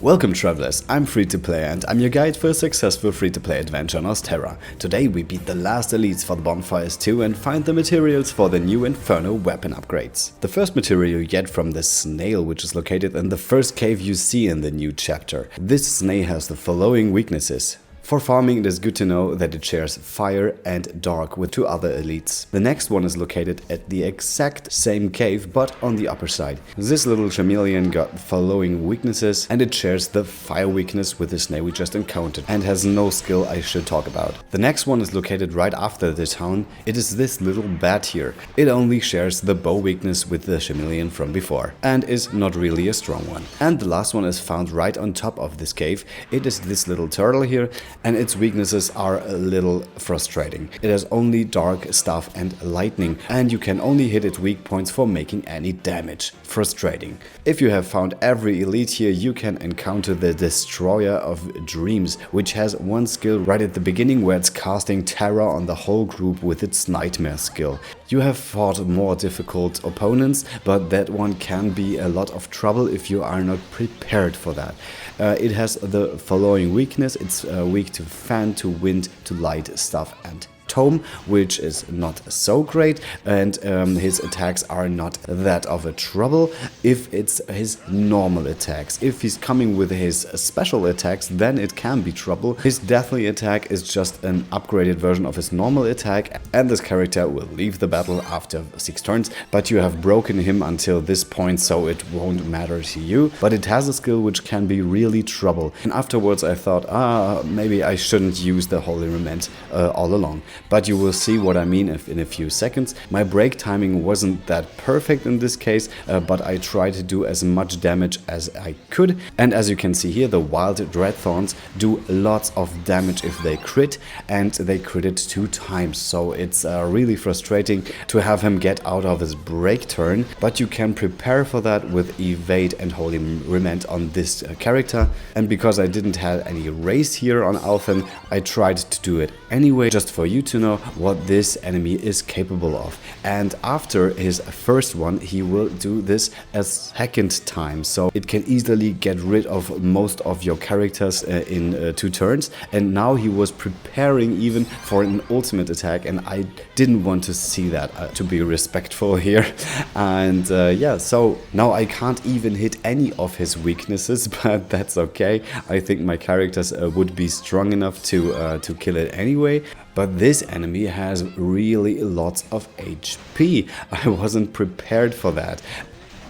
Welcome travelers, I'm Free2Play and I'm your guide for a successful free-to-play adventure on Osterra. Today we beat the last elites for the Bonfires 2 and find the materials for the new Inferno weapon upgrades. The first material you get from this snail, which is located in the first cave you see in the new chapter. This snail has the following weaknesses. For farming, it is good to know that it shares fire and dark with two other elites. The next one is located at the exact same cave, but on the upper side. This little chameleon got the following weaknesses, and it shares the fire weakness with the snail we just encountered, and has no skill I should talk about. The next one is located right after the town. It is this little bat here. It only shares the bow weakness with the chameleon from before, and is not really a strong one. And the last one is found right on top of this cave. It is this little turtle here, and its weaknesses are a little frustrating. It has only dark stuff and lightning, and you can only hit its weak points for making any damage. Frustrating. If you have found every elite here, you can encounter the Destroyer of Dreams, which has one skill right at the beginning where it's casting terror on the whole group with its Nightmare skill. You have fought more difficult opponents, but that one can be a lot of trouble if you are not prepared for that. It has the following weakness. It's weak to fan, to wind, to light stuff and tome, which is not so great, and his attacks are not that of a trouble if it's his normal attacks. If he's coming with his special attacks, then it can be trouble. His deathly attack is just an upgraded version of his normal attack, and this character will leave the battle after 6 turns, but you have broken him until this point, so it won't matter to you. But it has a skill which can be really trouble, and afterwards I thought, maybe I shouldn't use the Holy Remand all along. But you will see what I mean in a few seconds. My break timing wasn't that perfect in this case, but I tried to do as much damage as I could. And as you can see here, the Wild Dreadthorns do lots of damage if they crit, and they critted 2 times. So it's really frustrating to have him get out of his break turn, but you can prepare for that with Evade and Holy Remand on this character. And because I didn't have any race here on Alphen, I tried to do it anyway, just for you to know what this enemy is capable of. And after his first one, he will do this a second time, so it can easily get rid of most of your characters in 2 turns. And now he was preparing even for an ultimate attack, and I didn't want to see that, to be respectful here. And yeah, so now I can't even hit any of his weaknesses, but that's okay. I think my characters would be strong enough to kill it anyway. But this enemy has really lots of HP. I wasn't prepared for that.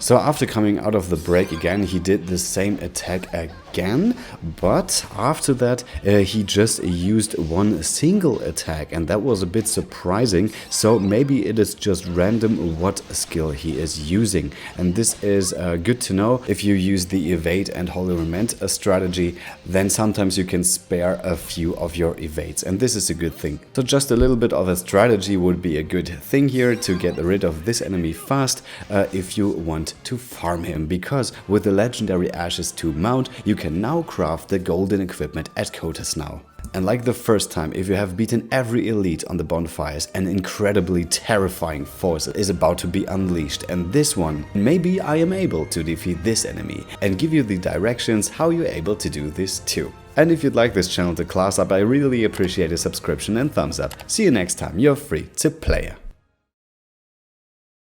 So after coming out of the break again, he did the same attack again, but after that he just used one single attack, and that was a bit surprising. So maybe it is just random what skill he is using, and this is good to know. If you use the Evade and Holy Remand strategy, then sometimes you can spare a few of your evades, and this is a good thing. So just a little bit of a strategy would be a good thing here to get rid of this enemy fast if you want to farm him, because with the legendary ashes to mount, you can now craft the golden equipment at Kotas now. And like the first time, if you have beaten every elite on the Bonfires, an incredibly terrifying force is about to be unleashed, and this one, maybe I am able to defeat this enemy and give you the directions how you're able to do this too. And if you'd like this channel to class up, I really appreciate a subscription and thumbs up. See you next time, you're free to play.